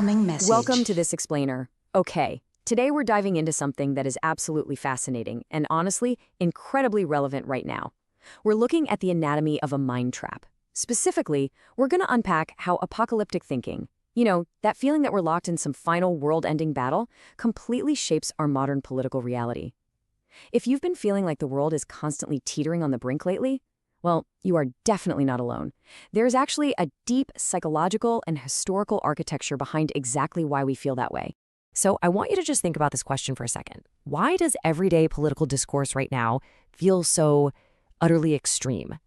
Incoming message. Welcome to this explainer. Okay, today we're diving into something that is absolutely fascinating and honestly, incredibly relevant right now. We're looking at the anatomy of a mind trap. Specifically, we're going to unpack how apocalyptic thinking, that feeling that we're locked in some final world-ending battle, completely shapes our modern political reality. If you've been feeling like the world is constantly teetering on the brink lately, well, you are definitely not alone. There's actually a deep psychological and historical architecture behind exactly why we feel that way. So I want you to just think about this question for a second. Why does everyday political discourse right now feel so utterly extreme?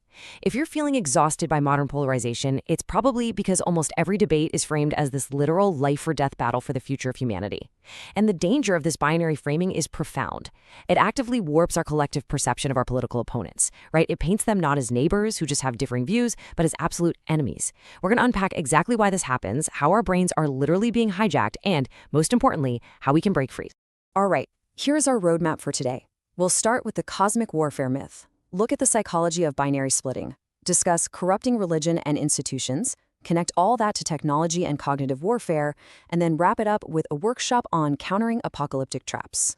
If you're feeling exhausted by modern polarization, it's probably because almost every debate is framed as this literal life-or-death battle for the future of humanity. And the danger of this binary framing is profound. It actively warps our collective perception of our political opponents, right? It paints them not as neighbors who just have differing views, but as absolute enemies. We're going to unpack exactly why this happens, how our brains are literally being hijacked, and, most importantly, how we can break free. All right, here's our roadmap for today. We'll start with the cosmic warfare myth. Look at the psychology of binary splitting, discuss corrupting religion and institutions, connect all that to technology and cognitive warfare, and then wrap it up with a workshop on countering apocalyptic traps.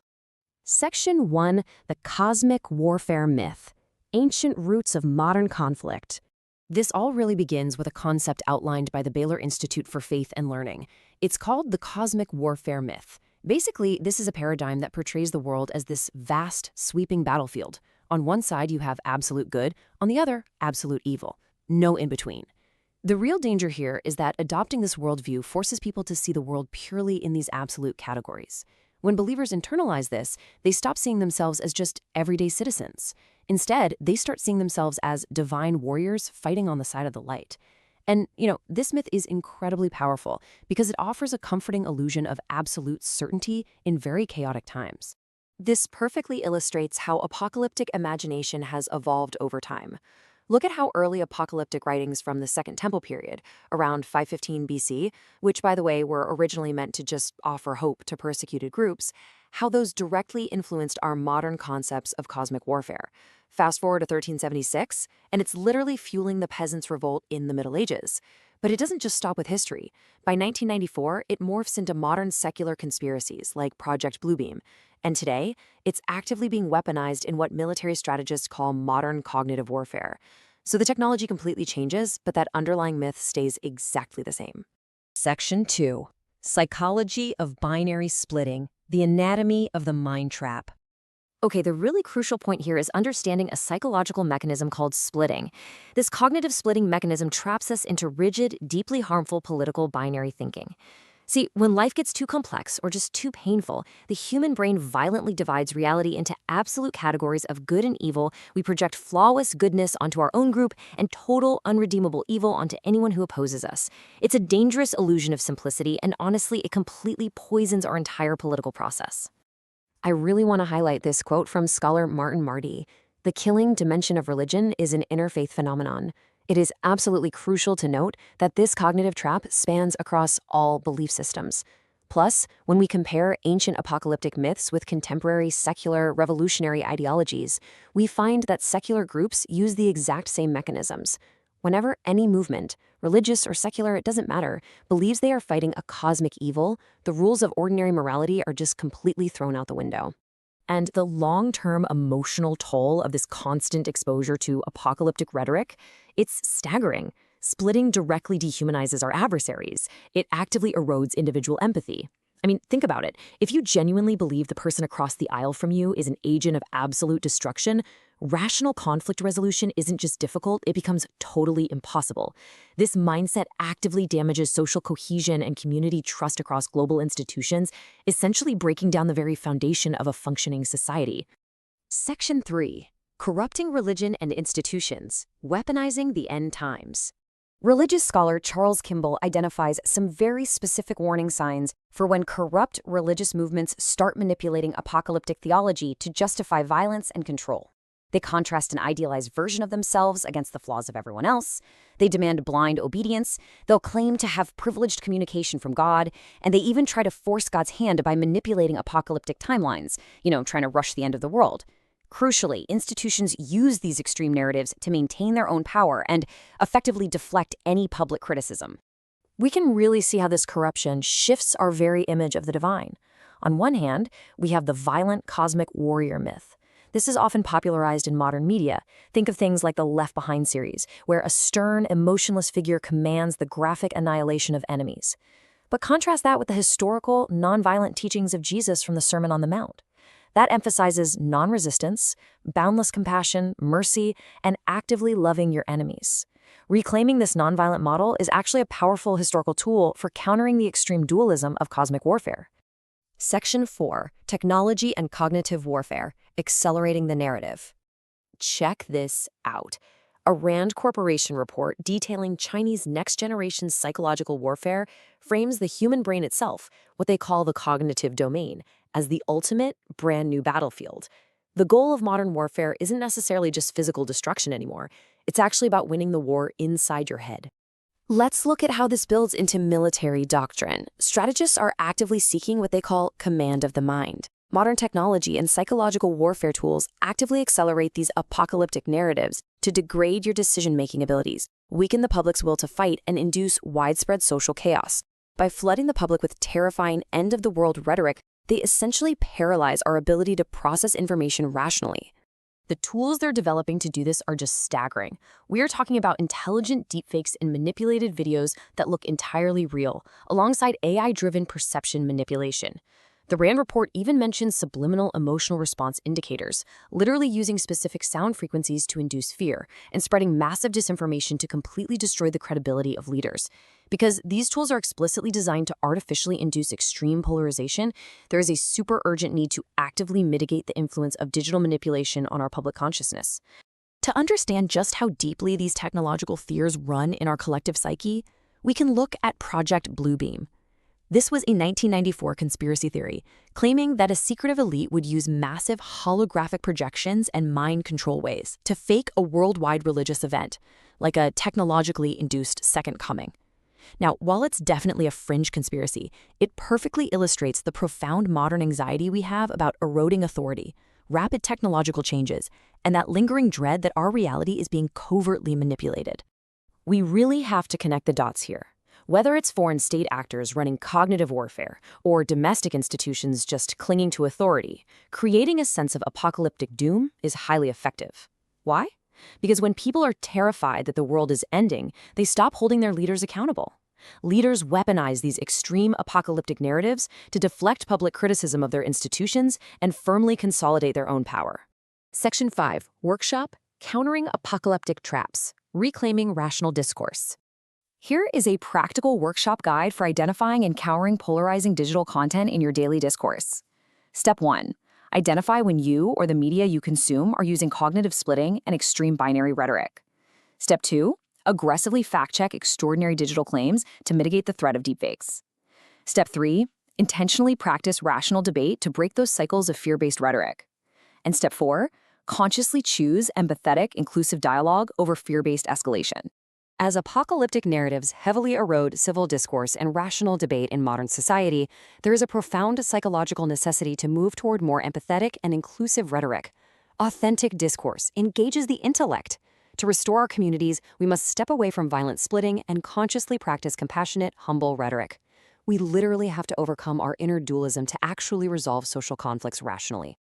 Section 1, the cosmic warfare myth, ancient roots of modern conflict. This all really begins with a concept outlined by the Baylor Institute for Faith and Learning. It's called the cosmic warfare myth. Basically, this is a paradigm that portrays the world as this vast, sweeping battlefield. On one side, you have absolute good, on the other, absolute evil. No in between. The real danger here is that adopting this worldview forces people to see the world purely in these absolute categories. When believers internalize this, they stop seeing themselves as just everyday citizens. Instead, they start seeing themselves as divine warriors fighting on the side of the light. And, this myth is incredibly powerful because it offers a comforting illusion of absolute certainty in very chaotic times. This perfectly illustrates how apocalyptic imagination has evolved over time. Look at how early apocalyptic writings from the Second Temple period, around 515 BC, which, by the way, were originally meant to just offer hope to persecuted groups, how those directly influenced our modern concepts of cosmic warfare. Fast forward to 1376, and it's literally fueling the peasants' revolt in the Middle Ages. But it doesn't just stop with history. By 1994, it morphs into modern secular conspiracies like Project Bluebeam. And today, it's actively being weaponized in what military strategists call modern cognitive warfare. So the technology completely changes, but that underlying myth stays exactly the same. Section 2. Psychology of binary splitting, the anatomy of the mind trap. Okay, the really crucial point here is understanding a psychological mechanism called splitting. This cognitive splitting mechanism traps us into rigid, deeply harmful political binary thinking. See, when life gets too complex or just too painful, the human brain violently divides reality into absolute categories of good and evil. We project flawless goodness onto our own group and total, unredeemable evil onto anyone who opposes us. It's a dangerous illusion of simplicity, and honestly, it completely poisons our entire political process. I really want to highlight this quote from scholar Martin Marty. The killing dimension of religion is an interfaith phenomenon. It is absolutely crucial to note that this cognitive trap spans across all belief systems. Plus, when we compare ancient apocalyptic myths with contemporary secular revolutionary ideologies, we find that secular groups use the exact same mechanisms. Whenever any movement, religious or secular, it doesn't matter, believes they are fighting a cosmic evil, the rules of ordinary morality are just completely thrown out the window. And the long-term emotional toll of this constant exposure to apocalyptic rhetoric, it's staggering. Splitting directly dehumanizes our adversaries. It actively erodes individual empathy. I mean, think about it. If you genuinely believe the person across the aisle from you is an agent of absolute destruction, rational conflict resolution isn't just difficult, it becomes totally impossible. This mindset actively damages social cohesion and community trust across global institutions, essentially breaking down the very foundation of a functioning society. Section 3. Corrupting religion and institutions, weaponizing the end times. Religious scholar Charles Kimball identifies some very specific warning signs for when corrupt religious movements start manipulating apocalyptic theology to justify violence and control. They contrast an idealized version of themselves against the flaws of everyone else. They demand blind obedience. They'll claim to have privileged communication from God. And they even try to force God's hand by manipulating apocalyptic timelines, trying to rush the end of the world. Crucially, institutions use these extreme narratives to maintain their own power and effectively deflect any public criticism. We can really see how this corruption shifts our very image of the divine. On one hand, we have the violent cosmic warrior myth. This is often popularized in modern media. Think of things like the Left Behind series, where a stern, emotionless figure commands the graphic annihilation of enemies. But contrast that with the historical, nonviolent teachings of Jesus from the Sermon on the Mount. That emphasizes non-resistance, boundless compassion, mercy, and actively loving your enemies. Reclaiming this nonviolent model is actually a powerful historical tool for countering the extreme dualism of cosmic warfare. Section 4, Technology and Cognitive Warfare, Accelerating the Narrative. Check this out. A Rand Corporation report detailing Chinese next-generation psychological warfare frames the human brain itself, what they call the cognitive domain, as the ultimate, brand-new battlefield. The goal of modern warfare isn't necessarily just physical destruction anymore. It's actually about winning the war inside your head. Let's look at how this builds into military doctrine. Strategists are actively seeking what they call command of the mind. Modern technology and psychological warfare tools actively accelerate these apocalyptic narratives to degrade your decision-making abilities, weaken the public's will to fight, and induce widespread social chaos. By flooding the public with terrifying end-of-the-world rhetoric, they essentially paralyze our ability to process information rationally. The tools they're developing to do this are just staggering. We are talking about intelligent deepfakes and manipulated videos that look entirely real, alongside AI-driven perception manipulation. The Rand report even mentions subliminal emotional response indicators, literally using specific sound frequencies to induce fear, and spreading massive disinformation to completely destroy the credibility of leaders. Because these tools are explicitly designed to artificially induce extreme polarization, there is a super urgent need to actively mitigate the influence of digital manipulation on our public consciousness. To understand just how deeply these technological fears run in our collective psyche, we can look at Project Bluebeam. This was a 1994 conspiracy theory, claiming that a secretive elite would use massive holographic projections and mind control ways to fake a worldwide religious event, like a technologically induced second coming. Now, while it's definitely a fringe conspiracy, it perfectly illustrates the profound modern anxiety we have about eroding authority, rapid technological changes, and that lingering dread that our reality is being covertly manipulated. We really have to connect the dots here. Whether it's foreign state actors running cognitive warfare or domestic institutions just clinging to authority, creating a sense of apocalyptic doom is highly effective. Why? Because when people are terrified that the world is ending, they stop holding their leaders accountable. Leaders weaponize these extreme apocalyptic narratives to deflect public criticism of their institutions and firmly consolidate their own power. Section 5, Workshop, Countering Apocalyptic Traps, Reclaiming Rational Discourse. Here is a practical workshop guide for identifying and countering polarizing digital content in your daily discourse. Step 1. Identify when you or the media you consume are using cognitive splitting and extreme binary rhetoric. Step 2. Aggressively fact-check extraordinary digital claims to mitigate the threat of deepfakes. Step 3. Intentionally practice rational debate to break those cycles of fear-based rhetoric. And Step 4. Consciously choose empathetic, inclusive dialogue over fear-based escalation. As apocalyptic narratives heavily erode civil discourse and rational debate in modern society, there is a profound psychological necessity to move toward more empathetic and inclusive rhetoric. Authentic discourse engages the intellect. To restore our communities, we must step away from violent splitting and consciously practice compassionate, humble rhetoric. We literally have to overcome our inner dualism to actually resolve social conflicts rationally.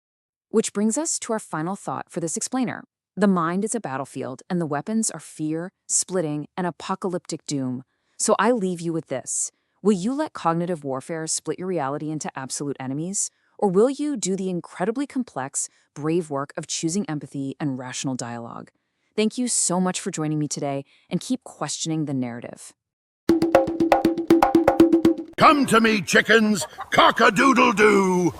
Which brings us to our final thought for this explainer. The mind is a battlefield, and the weapons are fear, splitting, and apocalyptic doom. So I leave you with this. Will you let cognitive warfare split your reality into absolute enemies? Or will you do the incredibly complex, brave work of choosing empathy and rational dialogue? Thank you so much for joining me today, and keep questioning the narrative. Come to me, chickens! Cock-a-doodle-doo!